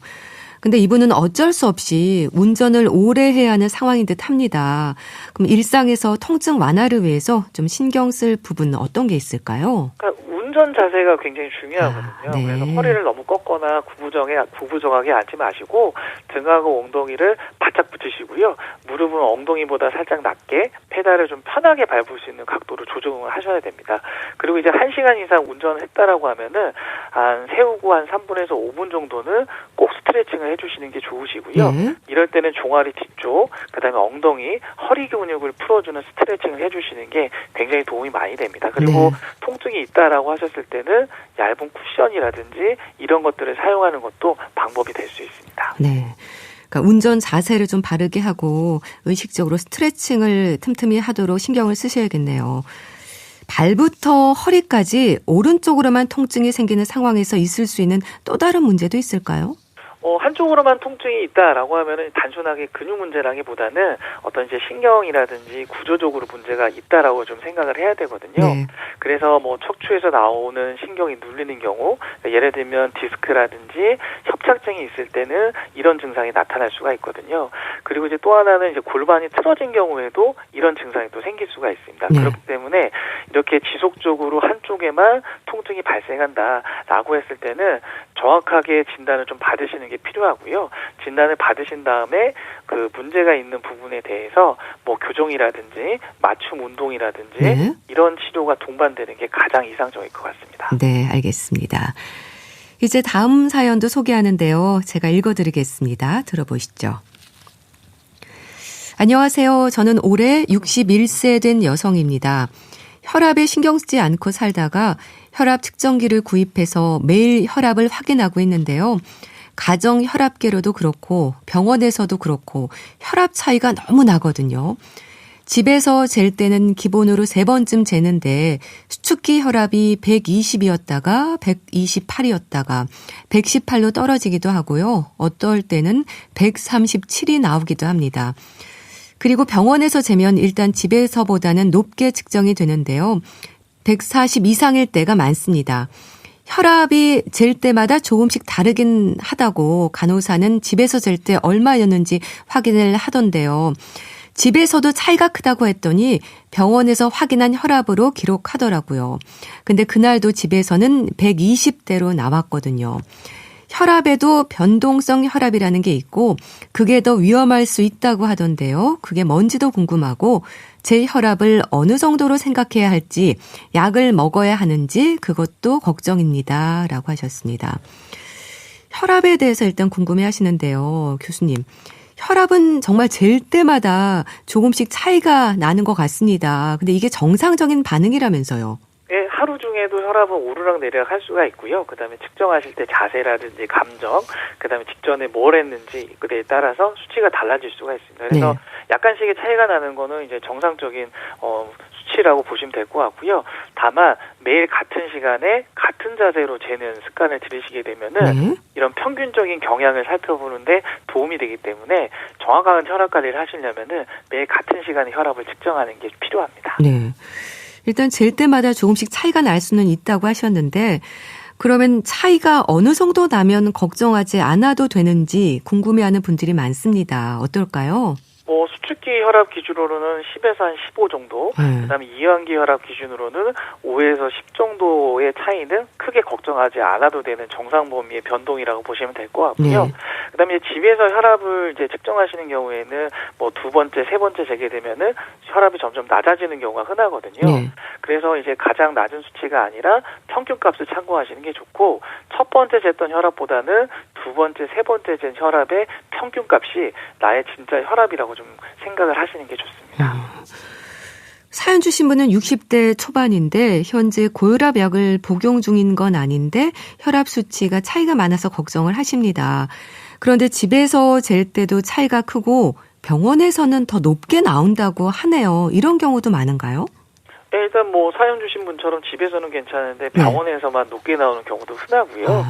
근데 이분은 어쩔 수 없이 운전을 오래 해야 하는 상황인 듯 합니다. 그럼 일상에서 통증 완화를 위해서 좀 신경 쓸 부분은 어떤 게 있을까요? 그러니까 운전 자세가 굉장히 중요하거든요. 그래서 허리를 너무 꺾거나 구부정하게 앉지 마시고 등하고 ong덩이를 바짝 붙이시고요. 무릎은 엉덩이보다 살짝 낮게 페달을 좀 편하게 밟을 수 있는 각도로 조정을 하셔야 됩니다. 그리고 이제 1시간 이상 운전을 했다라고 하면은 세우고 한 3분에서 5분 정도는 꼭 스트레칭을 해주시는 게 좋으시고요. 이럴 때는 종아리 뒤쪽, 그다음에 엉덩이, 허리 근육을 풀어주는 스트레칭을 해주시는 게 굉장히 도움이 많이 됩니다. 그리고 통증이 있다라고 하셨을 때는 얇은 쿠션이라든지 이런 것들을 사용하는 것도 방법이 될 수 있습니다. 네. 그러니까 운전 자세를 좀 바르게 하고 의식적으로 스트레칭을 틈틈이 하도록 신경을 쓰셔야겠네요. 발부터 허리까지 오른쪽으로만 통증이 생기는 상황에서 있을 수 있는 또 다른 문제도 있을까요? 한쪽으로만 통증이 있다라고 하면은 단순하게 근육 문제라기보다는 어떤 이제 신경이라든지 구조적으로 문제가 있다라고 좀 생각을 해야 되거든요. 그래서 뭐 척추에서 나오는 신경이 눌리는 경우, 예를 들면 디스크라든지 협착증이 있을 때는 이런 증상이 나타날 수가 있거든요. 그리고 이제 또 하나는 이제 골반이 틀어진 경우에도 이런 증상이 또 생길 수가 있습니다. 그렇기 때문에 이렇게 지속적으로 한쪽에만 통증이 발생한다라고 했을 때는 정확하게 진단을 좀 받으시는 게 필요하고요. 진단을 받으신 다음에 그 문제가 있는 부분에 대해서 뭐 교정이라든지 맞춤 운동이라든지 이런 치료가 동반되는 게 가장 이상적일 것 같습니다. 네, 알겠습니다. 이제 다음 사연도 소개하는데요. 제가 읽어드리겠습니다. 들어보시죠. 안녕하세요. 저는 올해 61세 된 여성입니다. 혈압에 신경 쓰지 않고 살다가 혈압 측정기를 구입해서 매일 혈압을 확인하고 있는데요. 가정 혈압계로도 그렇고 병원에서도 그렇고 혈압 차이가 너무 나거든요. 집에서 잴 때는 기본으로 3번쯤 재는데 수축기 혈압이 120이었다가 128이었다가 118로 떨어지기도 하고요. 어떨 때는 137이 나오기도 합니다. 그리고 병원에서 재면 일단 집에서보다는 높게 측정이 되는데요. 140 이상일 때가 많습니다. 혈압이 잴 때마다 조금씩 다르긴 하다고 간호사는 집에서 잴 때 얼마였는지 확인을 하던데요. 집에서도 차이가 크다고 했더니 병원에서 확인한 혈압으로 기록하더라고요. 근데 그날도 집에서는 120대로 나왔거든요. 혈압에도 변동성 혈압이라는 게 있고 그게 더 위험할 수 있다고 하던데요. 그게 뭔지도 궁금하고 제 혈압을 어느 정도로 생각해야 할지 약을 먹어야 하는지 그것도 걱정입니다. 라고 하셨습니다. 혈압에 대해서 일단 궁금해 하시는데요. 교수님. 혈압은 정말 잴 때마다 조금씩 차이가 나는 것 같습니다. 근데 이게 정상적인 반응이라면서요. 네, 하루 중에도 혈압은 오르락 내리락 할 수가 있고요. 그다음에 측정하실 때 자세라든지 감정, 그다음에 직전에 뭘 했는지 그에 따라서 수치가 달라질 수가 있습니다. 그래서 네. 약간씩의 차이가 나는 거는 이제 정상적인 수치라고 보시면 될 것 같고요. 다만 매일 같은 시간에 같은 자세로 재는 습관을 들이시게 되면은 이런 평균적인 경향을 살펴보는데 도움이 되기 때문에 정확한 혈압 관리를 하시려면은 매일 같은 시간에 혈압을 측정하는 게 필요합니다. 네. 일단 잴 때마다 조금씩 차이가 날 수는 있다고 하셨는데 그러면 차이가 어느 정도 나면 걱정하지 않아도 되는지 궁금해하는 분들이 많습니다. 어떨까요? 수축기 혈압 기준으로는 10에서 한 15 정도, 그다음에 이완기 혈압 기준으로는 5에서 10 정도의 차이는 크게 걱정하지 않아도 되는 정상 범위의 변동이라고 보시면 될 것 같고요. 네. 그다음에 집에서 혈압을 이제 측정하시는 경우에는 두 번째, 세 번째 재게 되면은 혈압이 점점 낮아지는 경우가 흔하거든요. 네. 그래서 이제 가장 낮은 수치가 아니라 평균값을 참고하시는 게 좋고 첫 번째 쟀던 혈압보다는 두 번째, 세 번째 잰 혈압의 평균값이 나의 진짜 혈압이라고 좀 생각을 하시는 게 좋습니다. 사연 주신 분은 60대 초반인데 현재 고혈압 약을 복용 중인 건 아닌데 혈압 수치가 차이가 많아서 걱정을 하십니다. 그런데 집에서 잴 때도 차이가 크고 병원에서는 더 높게 나온다고 하네요. 이런 경우도 많은가요? 네, 일단 사연 주신 분처럼 집에서는 괜찮은데 병원에서만 높게 나오는 경우도 흔하고요.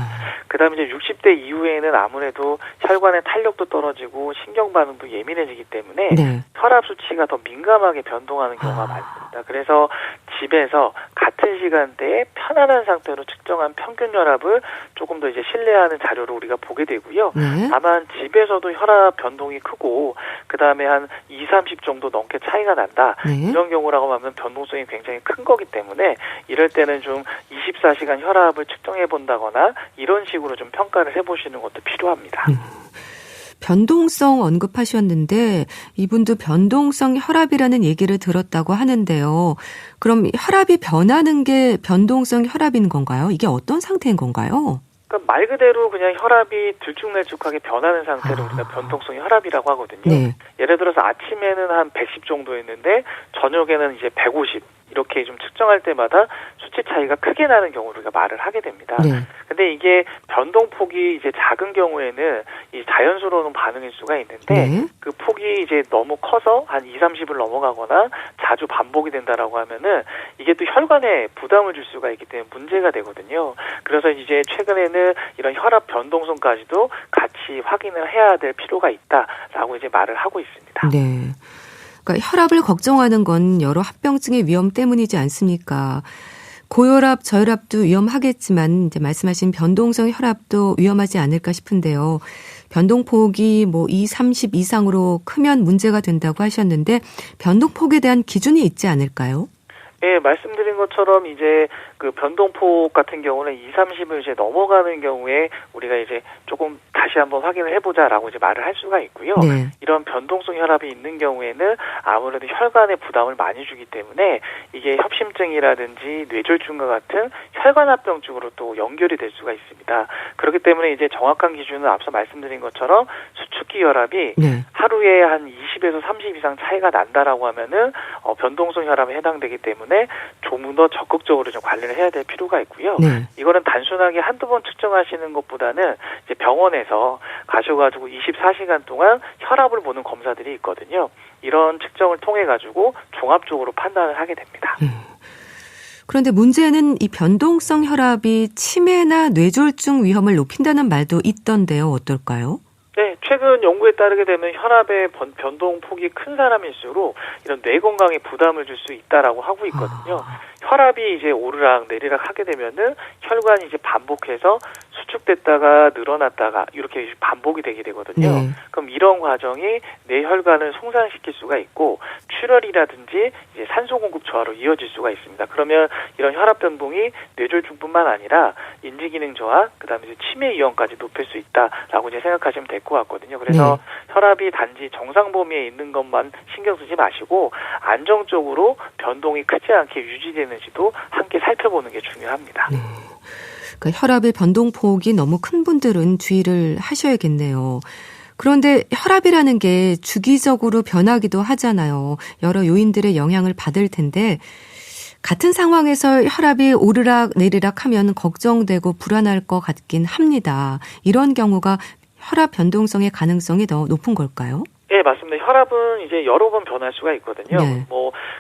그다음에 이제 60대 이후에는 아무래도 혈관의 탄력도 떨어지고 신경 반응도 예민해지기 때문에 혈압 수치가 더 민감하게 변동하는 경우가 많습니다. 그래서 집에서 같은 시간대에 편안한 상태로 측정한 평균 혈압을 조금 더 이제 신뢰하는 자료로 우리가 보게 되고요. 다만 집에서도 혈압 변동이 크고 그다음에 한 2, 30 정도 넘게 차이가 난다. 이런 경우라고 하면 변동성이 굉장히 큰 거기 때문에 이럴 때는 좀 24시간 혈압을 측정해 본다거나 이런 식으로 좀 평가를 해보시는 것도 필요합니다. 변동성 언급하셨는데 이분도 변동성 혈압이라는 얘기를 들었다고 하는데요. 그럼 혈압이 변하는 게 변동성 혈압인 건가요? 이게 어떤 상태인 건가요? 그러니까 말 그대로 그냥 혈압이 들쭉날쭉하게 변하는 상태를 우리가 변동성 혈압이라고 하거든요. 네. 예를 들어서 아침에는 한 110 정도였는데 저녁에는 이제 150 이렇게 좀 측정할 때마다 수치 차이가 크게 나는 경우를 우리가 말을 하게 됩니다. 근데 이게 변동폭이 이제 작은 경우에는 이 자연스러운 반응일 수가 있는데 그 폭이 이제 너무 커서 한 2, 30을 넘어가거나 자주 반복이 된다라고 하면은 이게 또 혈관에 부담을 줄 수가 있기 때문에 문제가 되거든요. 그래서 이제 최근에는 이런 혈압 변동성까지도 같이 확인을 해야 될 필요가 있다라고 이제 말을 하고 있습니다. 네. 그러니까 혈압을 걱정하는 건 여러 합병증의 위험 때문이지 않습니까? 고혈압, 저혈압도 위험하겠지만 이제 말씀하신 변동성 혈압도 위험하지 않을까 싶은데요. 변동폭이 2, 30 이상으로 크면 문제가 된다고 하셨는데 변동폭에 대한 기준이 있지 않을까요? 네, 말씀드린 것처럼 이제 그 변동폭 같은 경우는 2, 30을 이제 넘어가는 경우에 우리가 이제 조금 다시 한번 확인을 해보자라고 이제 말을 할 수가 있고요. 이런 변동성 혈압이 있는 경우에는 아무래도 혈관에 부담을 많이 주기 때문에 이게 협심증이라든지 뇌졸중과 같은 혈관합병증으로 또 연결이 될 수가 있습니다. 그렇기 때문에 이제 정확한 기준은 앞서 말씀드린 것처럼 수축 축기 혈압이 네. 하루에 한 20에서 30 이상 차이가 난다라고 하면은 변동성 혈압에 해당되기 때문에 좀 더 적극적으로 좀 관리를 해야 될 필요가 있고요. 네. 이거는 단순하게 한두 번 측정하시는 것보다는 이제 병원에서 가셔가지고 24시간 동안 혈압을 보는 검사들이 있거든요. 이런 측정을 통해 가지고 종합적으로 판단을 하게 됩니다. 그런데 문제는 이 변동성 혈압이 치매나 뇌졸중 위험을 높인다는 말도 있던데요. 어떨까요? 네, 최근 연구에 따르게 되면 혈압의 변동폭이 큰 사람일수록 이런 뇌 건강에 부담을 줄 수 있다라고 하고 있거든요. 혈압이 이제 오르락 내리락 하게 되면은 혈관이 이제 반복해서 수축됐다가 늘어났다가 이렇게 반복이 되게 되거든요. 네. 그럼 이런 과정이 뇌 혈관을 손상시킬 수가 있고 출혈이라든지 이제 산소 공급 저하로 이어질 수가 있습니다. 그러면 이런 혈압 변동이 뇌졸중뿐만 아니라 인지 기능 저하, 그다음에 이제 치매 위험까지 높일 수 있다라고 이제 생각하시면 될 것 같거든요. 그래서 혈압이 단지 정상 범위에 있는 것만 신경 쓰지 마시고 안정적으로 변동이 크지 않게 유지되는지도 함께 살펴보는 게 중요합니다. 그러니까 혈압의 변동폭이 너무 큰 분들은 주의를 하셔야겠네요. 그런데 혈압이라는 게 주기적으로 변하기도 하잖아요. 여러 요인들의 영향을 받을 텐데 같은 상황에서 혈압이 오르락 내리락 하면 걱정되고 불안할 것 같긴 합니다. 이런 경우가 혈압 변동성의 가능성이 더 높은 걸까요? 네, 맞습니다. 혈압은 이제 여러 번 변할 수가 있거든요. 네.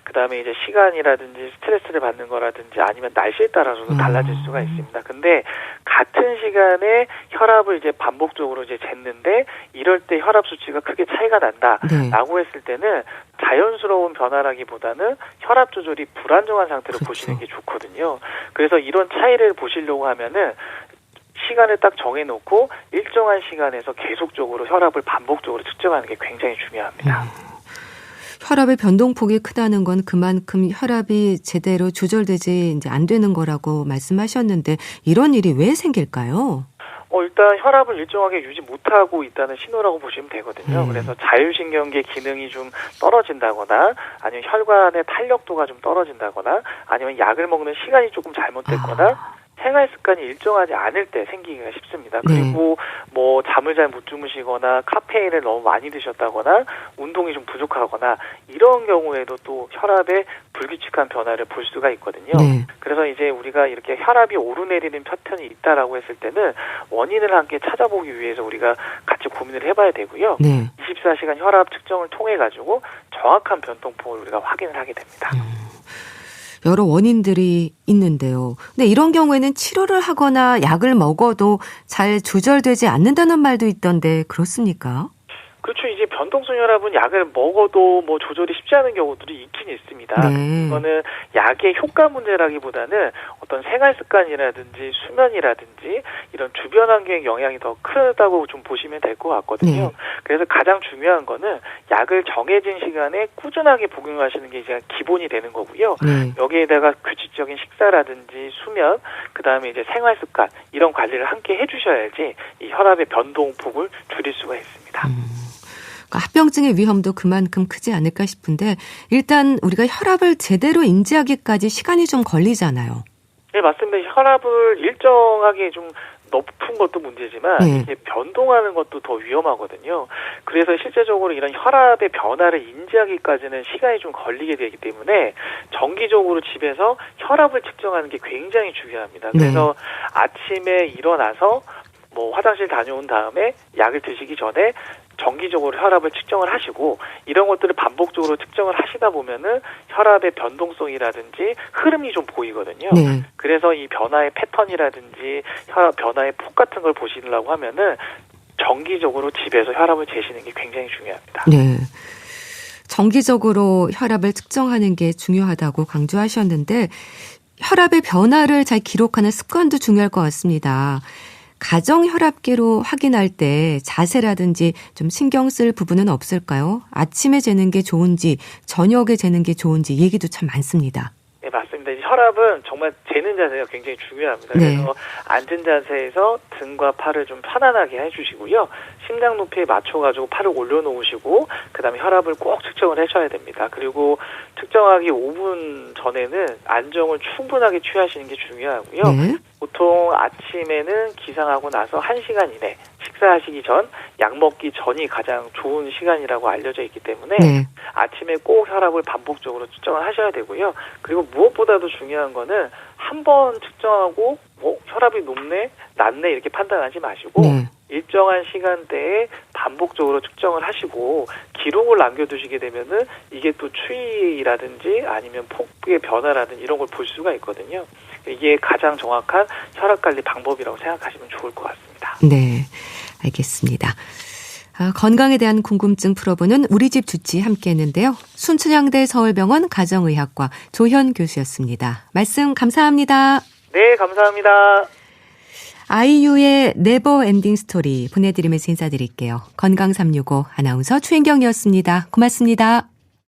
그다음에 이제 시간이라든지 스트레스를 받는 거라든지 아니면 날씨에 따라서도 달라질 수가 있습니다. 근데 같은 시간에 혈압을 이제 반복적으로 이제 쟀는데 이럴 때 혈압 수치가 크게 차이가 난다라고 했을 때는 자연스러운 변화라기보다는 혈압 조절이 불안정한 상태로 보시는 게 좋거든요. 그래서 이런 차이를 보시려고 하면은 시간을 딱 정해놓고 일정한 시간에서 계속적으로 혈압을 반복적으로 측정하는 게 굉장히 중요합니다. 혈압의 변동폭이 크다는 건 그만큼 혈압이 제대로 조절되지 이제 안 되는 거라고 말씀하셨는데 이런 일이 왜 생길까요? 일단 혈압을 일정하게 유지 못하고 있다는 신호라고 보시면 되거든요. 그래서 자율신경계 기능이 좀 떨어진다거나 아니면 혈관의 탄력도가 좀 떨어진다거나 아니면 약을 먹는 시간이 조금 잘못됐거나 생활 습관이 일정하지 않을 때 생기기가 쉽습니다. 그리고 잠을 잘 못 주무시거나 카페인을 너무 많이 드셨다거나 운동이 좀 부족하거나 이런 경우에도 또 혈압에 불규칙한 변화를 볼 수가 있거든요. 그래서 이제 우리가 이렇게 혈압이 오르내리는 패턴이 있다라고 했을 때는 원인을 함께 찾아보기 위해서 우리가 같이 고민을 해봐야 되고요. 24시간 혈압 측정을 통해 가지고 정확한 변동폭을 우리가 확인을 하게 됩니다. 여러 원인들이 있는데요. 근데 이런 경우에는 치료를 하거나 약을 먹어도 잘 조절되지 않는다는 말도 있던데 그렇습니까? 그렇죠. 이제 변동성 혈압은 약을 먹어도 조절이 쉽지 않은 경우들이 있긴 있습니다. 이거는 약의 효과 문제라기보다는 어떤 생활 습관이라든지 수면이라든지 이런 주변 환경의 영향이 더 크다고 좀 보시면 될 것 같거든요. 그래서 가장 중요한 거는 약을 정해진 시간에 꾸준하게 복용하시는 게 이제 기본이 되는 거고요. 여기에다가 규칙적인 식사라든지 수면, 그다음에 이제 생활 습관 이런 관리를 함께 해주셔야지 이 혈압의 변동폭을 줄일 수가 있습니다. 합병증의 위험도 그만큼 크지 않을까 싶은데 일단 우리가 혈압을 제대로 인지하기까지 시간이 좀 걸리잖아요. 네, 맞습니다. 혈압을 일정하게 좀 높은 것도 문제지만 이게 변동하는 것도 더 위험하거든요. 그래서 실제적으로 이런 혈압의 변화를 인지하기까지는 시간이 좀 걸리게 되기 때문에 정기적으로 집에서 혈압을 측정하는 게 굉장히 중요합니다. 그래서 아침에 일어나서 화장실 다녀온 다음에 약을 드시기 전에 정기적으로 혈압을 측정을 하시고 이런 것들을 반복적으로 측정을 하시다 보면은 혈압의 변동성이라든지 흐름이 좀 보이거든요. 그래서 이 변화의 패턴이라든지 혈압 변화의 폭 같은 걸 보시려고 하면은 정기적으로 집에서 혈압을 재시는 게 굉장히 중요합니다. 정기적으로 혈압을 측정하는 게 중요하다고 강조하셨는데 혈압의 변화를 잘 기록하는 습관도 중요할 것 같습니다. 가정 혈압계로 확인할 때 자세라든지 좀 신경 쓸 부분은 없을까요? 아침에 재는 게 좋은지 저녁에 재는 게 좋은지 얘기도 참 많습니다. 네, 맞습니다. 혈압은 정말 재는 자세가 굉장히 중요합니다. 그래서 앉은 자세에서 등과 팔을 좀 편안하게 해주시고요. 심장 높이에 맞춰가지고 팔을 올려놓으시고 그다음에 혈압을 꼭 측정을 하셔야 됩니다. 그리고 측정하기 5분 전에는 안정을 충분하게 취하시는 게 중요하고요. 보통 아침에는 기상하고 나서 1시간 이내 식사하시기 전, 약 먹기 전이 가장 좋은 시간이라고 알려져 있기 때문에 네. 아침에 꼭 혈압을 반복적으로 측정을 하셔야 되고요. 그리고 무엇보다도 중요한 거는 한 번 측정하고 혈압이 높네, 낮네 이렇게 판단하지 마시고 네. 일정한 시간대에 반복적으로 측정을 하시고 기록을 남겨두시게 되면은 이게 또 추이라든지 아니면 폭의 변화라든지 이런 걸 볼 수가 있거든요. 이게 가장 정확한 혈압 관리 방법이라고 생각하시면 좋을 것 같습니다. 네, 알겠습니다. 건강에 대한 궁금증 풀어보는 우리 집 주치 함께했는데요. 순천향대 서울병원 가정의학과 조현 교수였습니다. 말씀 감사합니다. 네, 감사합니다. 아이유의 네버 엔딩 스토리 보내드리면서 인사드릴게요. 건강365 아나운서 최인경이었습니다. 고맙습니다.